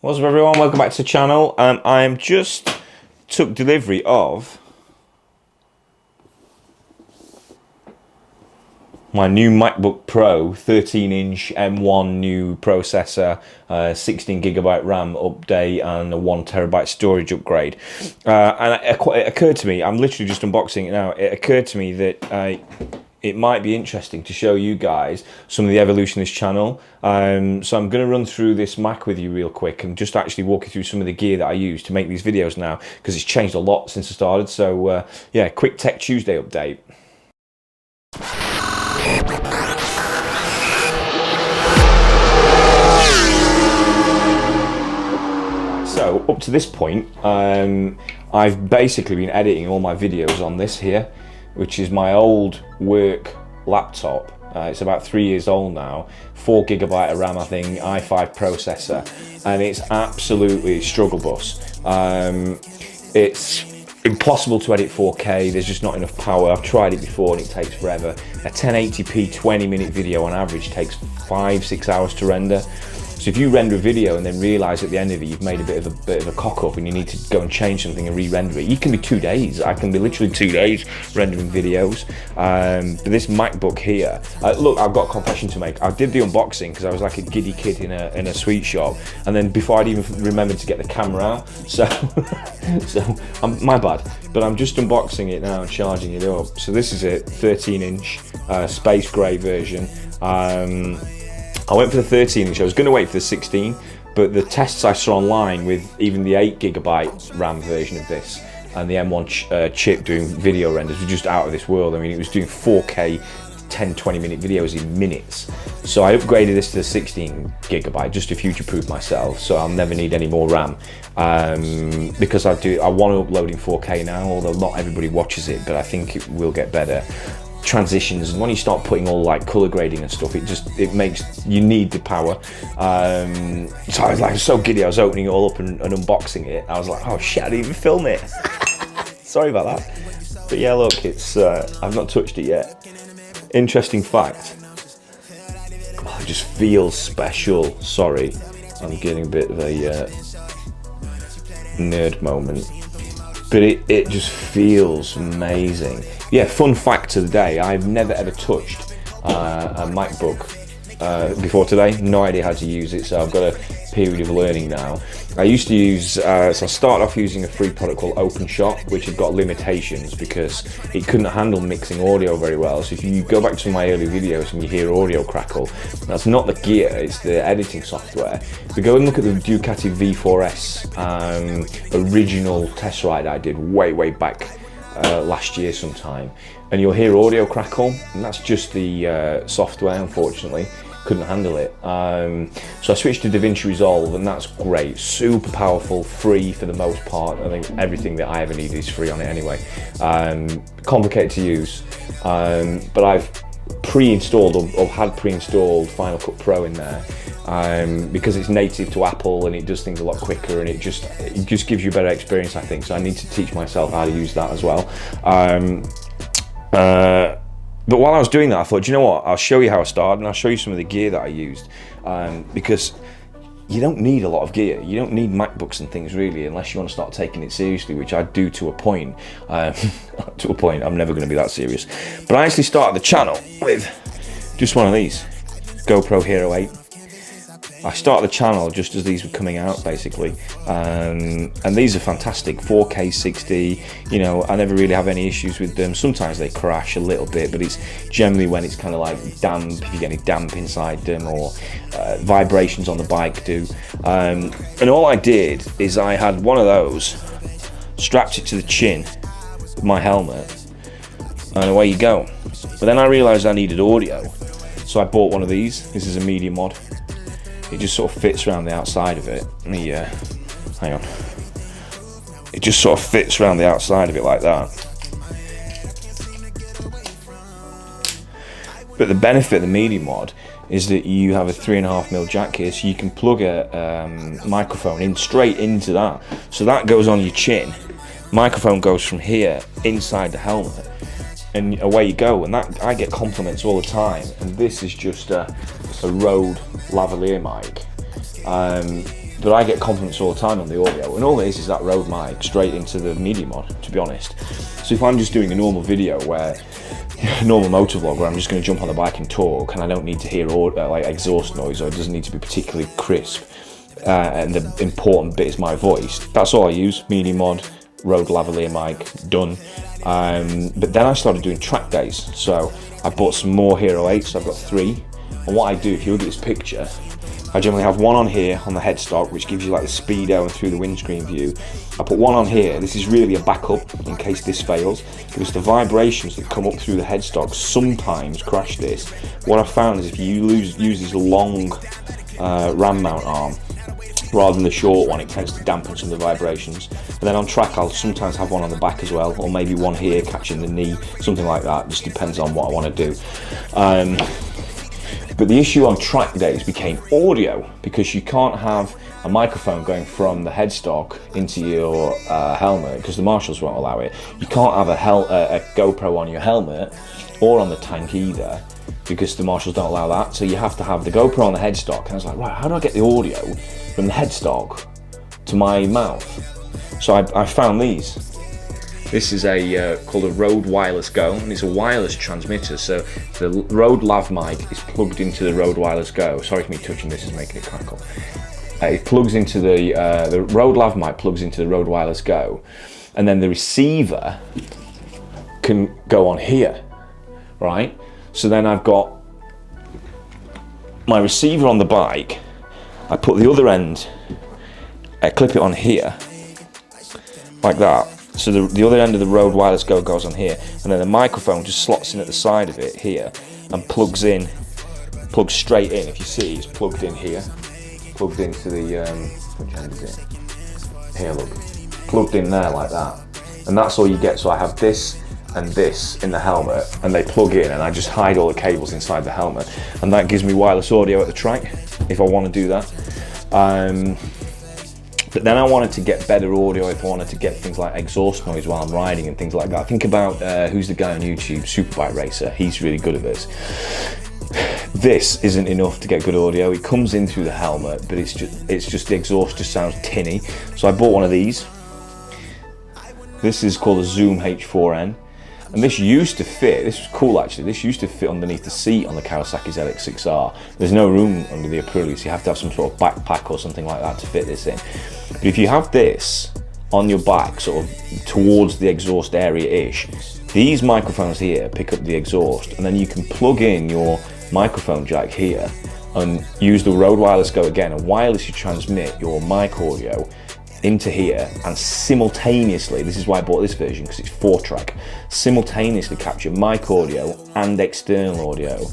What's up everyone, welcome back to the channel. I just took delivery of my new MacBook Pro 13-inch M1 new processor, 16GB RAM update and a 1TB storage upgrade. And it occurred to me, I'm literally just unboxing it now, it occurred to me that it might be interesting to show you guys some of the evolution of this channel. So I'm going to run through this Mac with you real quick and just actually walk you through some of the gear that I use to make these videos now, because it's changed a lot since I started. So yeah, quick Tech Tuesday update. So up to this point, I've basically been editing all my videos on this here, which is my old work laptop. It's about 3 years old now, 4GB of RAM, I think, i5 processor, and it's absolutely struggle bus. It's impossible to edit 4K, there's just not enough power. I've tried it before and it takes forever. A 1080p 20-minute video on average takes 5-6 hours to render. So if you render a video and then realise at the end of it you've made a bit of a cock up and you need to go and change something and re-render it, you can be 2 days. I can be literally 2 days rendering videos. But this MacBook here, look, I've got a confession to make. I did the unboxing because I was like a giddy kid in a sweet shop, and then before I'd even remembered to get the camera out, so my bad. But I'm just unboxing it now and charging it up. So this is it, 13-inch space grey version. I went for the 13-inch. I was going to wait for the 16, but the tests I saw online with even the 8GB RAM version of this and the M1 chip doing video renders were just out of this world. I mean, it was doing 4K 10-20 minute videos in minutes. So I upgraded this to the 16GB just to future-proof myself, so I'll never need any more RAM, because I want to upload in 4K now, although not everybody watches it, but I think it will get better. Transitions, and when you start putting all like color grading and stuff, it makes you need the power. So I was like so giddy, I was opening it all up and unboxing it. I was like, oh shit, I didn't even film it. Sorry about that. But yeah, look, it's I've not touched it yet. Interesting fact, oh, it just feels special. Sorry, I'm getting a bit of a nerd moment, but it just feels amazing. Yeah, fun fact of the day, I've never ever touched a MacBook before today. No idea how to use it, so I've got a period of learning now. I used to use, so I started off using a free product called OpenShot, which had got limitations because it couldn't handle mixing audio very well. So if you go back to my early videos and you hear audio crackle, that's not the gear, it's the editing software. If you go and look at the Ducati V4S original test ride I did way back last year sometime, and you'll hear audio crackle, and that's just the software, unfortunately couldn't handle it. So I switched to DaVinci Resolve, and that's great, super powerful, free for the most part. I think everything that I ever need is free on it anyway. Complicated to use, but I've pre-installed or had pre-installed Final Cut Pro in there, because it's native to Apple and it does things a lot quicker, and it just gives you a better experience, I think. So I need to teach myself how to use that as well. But while I was doing that, I thought, do you know what, I'll show you how I started and I'll show you some of the gear that I used, because you don't need a lot of gear. You don't need MacBooks and things really, unless you want to start taking it seriously, which I do to a point. To a point, I'm never going to be that serious. But I actually started the channel with just one of these, GoPro Hero 8. I started the channel just as these were coming out, basically, and these are fantastic, 4K 60, you know, I never really have any issues with them. Sometimes they crash a little bit, but it's generally when it's kind of like damp, if you get any damp inside them, or vibrations on the bike do. And all I did is I had one of those, strapped it to the chin of my helmet, and away you go. But then I realised I needed audio, so I bought one of these. This is a Media Mod. It just sort of fits around the outside of it. Let me, hang on. It just sort of fits around the outside of it like that. But the benefit of the Media Mod is that you have a 3.5mm jack here, so you can plug a microphone in straight into that. So that goes on your chin. Microphone goes from here inside the helmet, and away you go. And that, I get compliments all the time. And this is just a Rode lavalier mic. but I get compliments all the time on the audio, and all it is that Rode mic straight into the media mod, to be honest. So if I'm just doing a normal video where, a normal motor vlog where I'm just going to jump on the bike and talk, and I don't need to hear like exhaust noise, or it doesn't need to be particularly crisp, and the important bit is my voice, that's all I use, media mod, Rode lavalier mic, done. But then I started doing track days, so I bought some more Hero 8s, so I've got 3. And what I do, if you look at this picture, I generally have one on here on the headstock, which gives you like the speedo and through the windscreen view. I put one on here. This is really a backup in case this fails, because the vibrations that come up through the headstock sometimes crash this. What I found is if you use this long ram mount arm rather than the short one, it tends to dampen some of the vibrations. And then on track, I'll sometimes have one on the back as well, or maybe one here catching the knee, something like that. Just depends on what I want to do. But the issue on track days became audio, because you can't have a microphone going from the headstock into your helmet, because the marshals won't allow it. You can't have a GoPro on your helmet or on the tank either, because the marshals don't allow that. So you have to have the GoPro on the headstock. And I was like, right, how do I get the audio from the headstock to my mouth? So I found these. This is called a Rode Wireless Go, and it's a wireless transmitter. So the Rode Lav mic is plugged into the Rode Wireless Go. Sorry for me touching this, is making it crackle. It plugs into the Rode Lav mic plugs into the Rode Wireless Go, and then the receiver can go on here, right? So then I've got my receiver on the bike. I put the other end, I clip it on here, like that. So the other end of the Rode Wireless Go goes on here, and then the microphone just slots in at the side of it here and plugs straight in. If you see, it's plugged in here, plugged into the, which end is it? Here, look, plugged in there like that. And that's all you get. So I have this and this in the helmet, and they plug in, and I just hide all the cables inside the helmet, and that gives me wireless audio at the track if I want to do that. But then I wanted to get better audio if I wanted to get things like exhaust noise while I'm riding and things like that. Think about who's the guy on YouTube, Superbike Racer. He's really good at this. This isn't enough to get good audio. It comes in through the helmet, but it's just the exhaust just sounds tinny. So I bought one of these. This is called a Zoom H4n. And this used to fit, this was cool actually, this used to fit underneath the seat on the Kawasaki's LX6R. There's no room under the Aprilia, so you have to have some sort of backpack or something like that to fit this in. But if you have this on your back, sort of towards the exhaust area-ish, these microphones here pick up the exhaust, and then you can plug in your microphone jack here and use the Rode Wireless Go again and wirelessly transmit your mic audio into here, and simultaneously, this is why I bought this version because it's 4-track, simultaneously capture mic audio and external audio,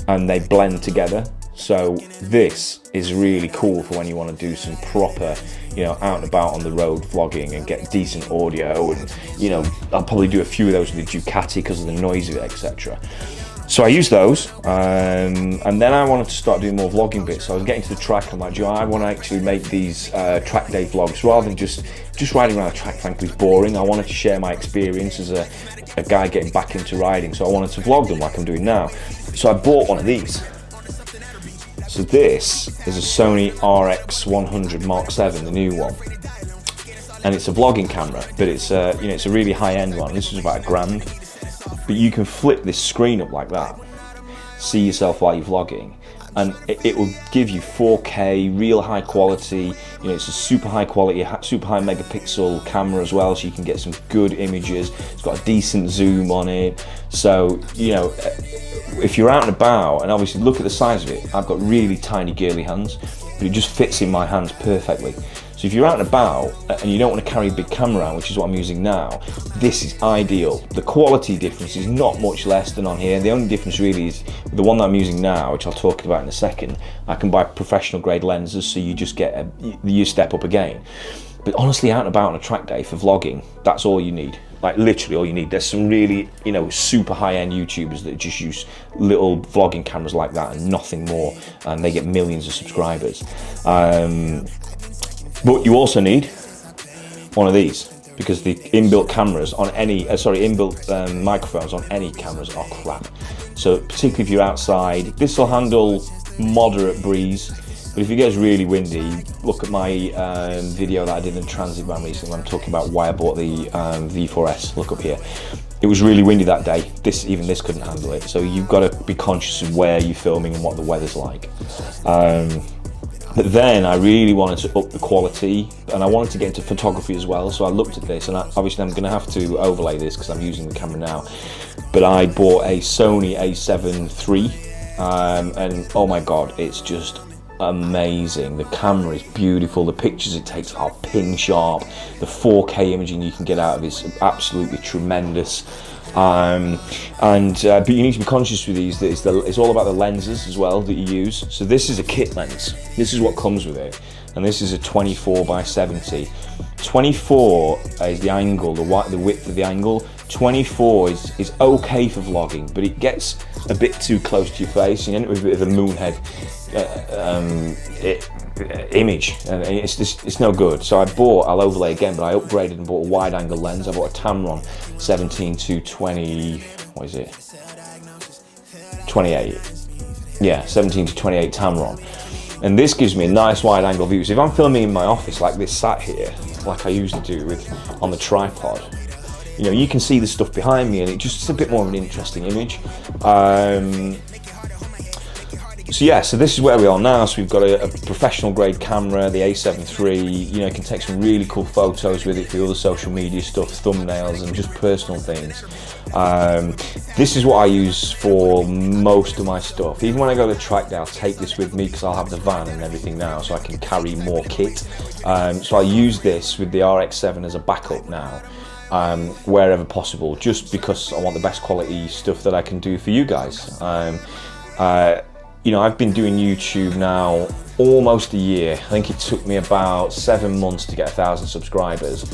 and they blend together. So this is really cool for when you want to do some proper, out and about on the road vlogging and get decent audio, and I'll probably do a few of those with the Ducati because of the noise of it, etc. So I used those, and then I wanted to start doing more vlogging bits. So I was getting to the track, I'm like, I want to actually make these track day vlogs rather than just riding around the track. Frankly, it's boring. I wanted to share my experience as a guy getting back into riding, so I wanted to vlog them like I'm doing now. So I bought one of these. So this is a Sony RX100 Mark 7, the new one, and it's a vlogging camera, but it's it's a really high-end one. This was about £1,000. But you can flip this screen up like that, see yourself while you're vlogging, and it will give you 4K, real high quality. It's a super high quality, super high megapixel camera as well, so you can get some good images. It's got a decent zoom on it. So, if you're out and about, and obviously look at the size of it, I've got really tiny girly hands, but it just fits in my hands perfectly. So if you're out and about and you don't want to carry a big camera around, which is what I'm using now, this is ideal. The quality difference is not much less than on here. The only difference really is the one that I'm using now, which I'll talk about in a second. I can buy professional grade lenses, so you just get you step up again. But honestly, out and about on a track day for vlogging, that's all you need. Like literally all you need. There's some really, super high-end YouTubers that just use little vlogging cameras like that and nothing more, and they get millions of subscribers. But you also need one of these, because the inbuilt cameras on any, inbuilt microphones on any cameras are crap. So particularly if you're outside, this will handle moderate breeze. But if it gets really windy, look at my video that I did in transit van recently when I'm talking about why I bought the V4S. Look up here. It was really windy that day. Even this couldn't handle it. So you've got to be conscious of where you're filming and what the weather's like. But then I really wanted to up the quality, and I wanted to get into photography as well. So I looked at this, and obviously I'm going to have to overlay this because I'm using the camera now. But I bought a Sony A7 III, and oh my god, it's just amazing. The camera is beautiful. The pictures it takes are pin sharp. The 4K imaging you can get out of it is absolutely tremendous. But you need to be conscious with these that it's all about the lenses as well that you use. So this is a kit lens. This is what comes with it, and this is a 24 by 70. 24 is the angle, the width of the angle. 24 is okay for vlogging, but it gets a bit too close to your face. You end up with a bit of a moon head image, and it's no good. So I'll overlay again, but I upgraded and bought a wide angle lens. I bought a Tamron 17 to 20, what is it? 28. Yeah, 17 to 28 Tamron. And this gives me a nice wide angle view. So if I'm filming in my office like this sat here, like I usually do on the tripod, you know, you can see the stuff behind me, and it's a bit more of an interesting image. So yeah, so this is where we are now. So we've got a professional grade camera, the A7 III. You know, you can take some really cool photos with it for other social media stuff, thumbnails, and just personal things. This is what I use for most of my stuff. Even when I go to track day, I'll take this with me because I'll have the van and everything now, so I can carry more kit. So I use this with the RX7 as a backup now, wherever possible, just because I want the best quality stuff that I can do for you guys. You know, I've been doing YouTube now almost a year. I think it took me about 7 months to get 1,000 subscribers.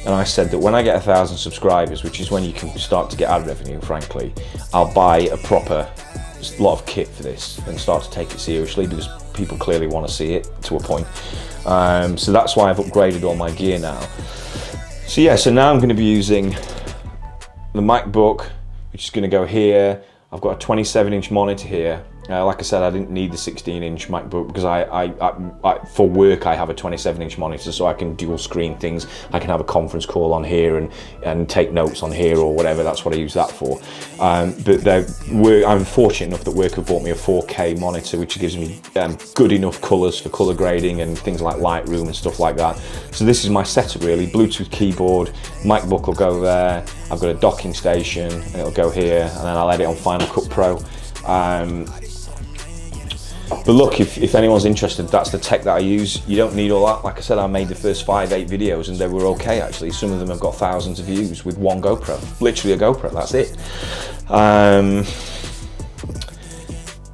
And I said that when I get 1,000 subscribers, which is when you can start to get ad revenue, frankly, I'll buy a proper lot of kit for this and start to take it seriously, because people clearly want to see it to a point. So that's why I've upgraded all my gear now. So yeah, so now I'm going to be using the MacBook, which is going to go here. I've got a 27-inch monitor here. Like I said, I didn't need the 16-inch MacBook because I for work I have a 27-inch monitor, so I can dual screen things. I can have a conference call on here and take notes on here or whatever. That's what I use that for. But I'm fortunate enough that work have bought me a 4K monitor, which gives me good enough colours for colour grading and things like Lightroom and stuff like that. So this is my setup really. Bluetooth keyboard, MacBook will go there. I've got a docking station and it'll go here, and then I'll edit on Final Cut Pro. But look, if anyone's interested, that's the tech that I use. You don't need all that. Like I said, I made the first 5-8 videos and they were okay actually. Some of them have got thousands of views with one GoPro. Literally a GoPro, that's it. Trying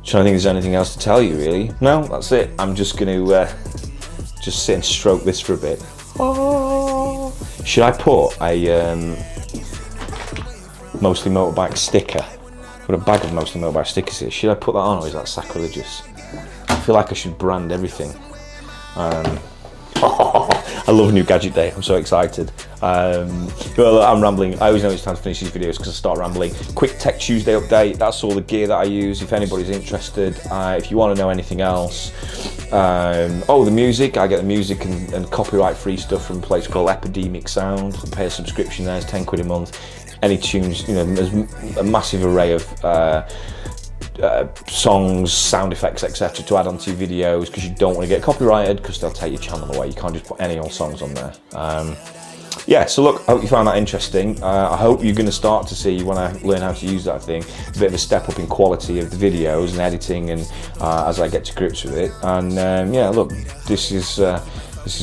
to think if there's anything else to tell you really. No, that's it. I'm just going to just sit and stroke this for a bit. Oh. Should I put a Mostly Motorbike sticker? I've got a bag of Mostly Motorbike stickers here. Should I put that on, or is that sacrilegious? I feel like I should brand everything. I love New Gadget Day. I'm so excited. Well, I'm rambling. I always know it's time to finish these videos because I start rambling. Quick Tech Tuesday update. That's all the gear that I use. If anybody's interested, if you want to know anything else. Oh, the music. I get the music and copyright-free stuff from a place called Epidemic Sound. I pay a subscription there. It's 10 quid a month. Any tunes, you know, there's a massive array of songs, sound effects, etc. to add onto your videos, because you don't want to get copyrighted because they'll take your channel away. You can't just put any old songs on there. Yeah, so look, I hope you found that interesting. I hope you're going to start to see, when I learn how to use that thing, a bit of a step up in quality of the videos and editing, and as I get to grips with it. And yeah, look, this is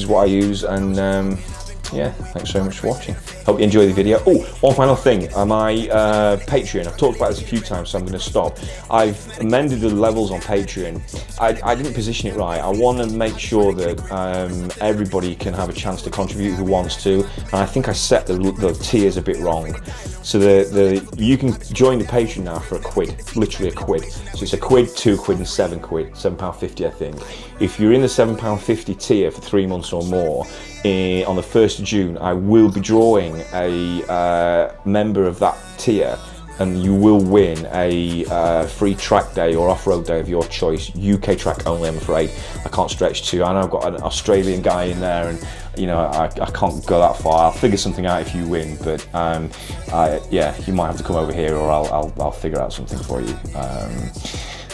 what I use, and yeah, thanks so much for watching. Hope you enjoy the video. Oh, one final thing, my Patreon. I've talked about this a few times, so I'm going to stop. I've amended the levels on Patreon. I didn't position it right. I want to make sure that everybody can have a chance to contribute who wants to, and I think I set the tiers a bit wrong. So you can join the Patreon now for £1, literally £1. So it's £1, £2, and £7, £7.50 I think. If you're in the £7.50 tier for 3 months or more, on the 1st of June, I will be drawing a member of that tier and you will win a free track day or off-road day of your choice. UK track only, I'm afraid. I can't stretch to. I know I've got an Australian guy in there, and you know, I can't go that far. I'll figure something out if you win, but yeah, you might have to come over here, or I'll figure out something for you.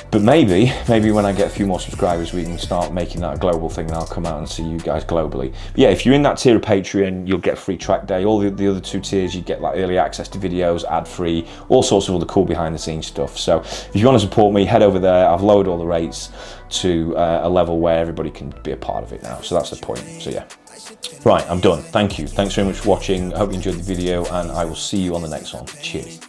But maybe when I get a few more subscribers, we can start making that a global thing, and I'll come out and see you guys globally. But yeah, if you're in that tier of Patreon, you'll get free track day. All the other 2 tiers, you get like early access to videos, ad-free, all sorts of other cool behind-the-scenes stuff. So if you want to support me, head over there. I've lowered all the rates to a level where everybody can be a part of it now. So that's the point. So yeah. Right, I'm done. Thank you. Thanks very much for watching. I hope you enjoyed the video, and I will see you on the next one. Cheers.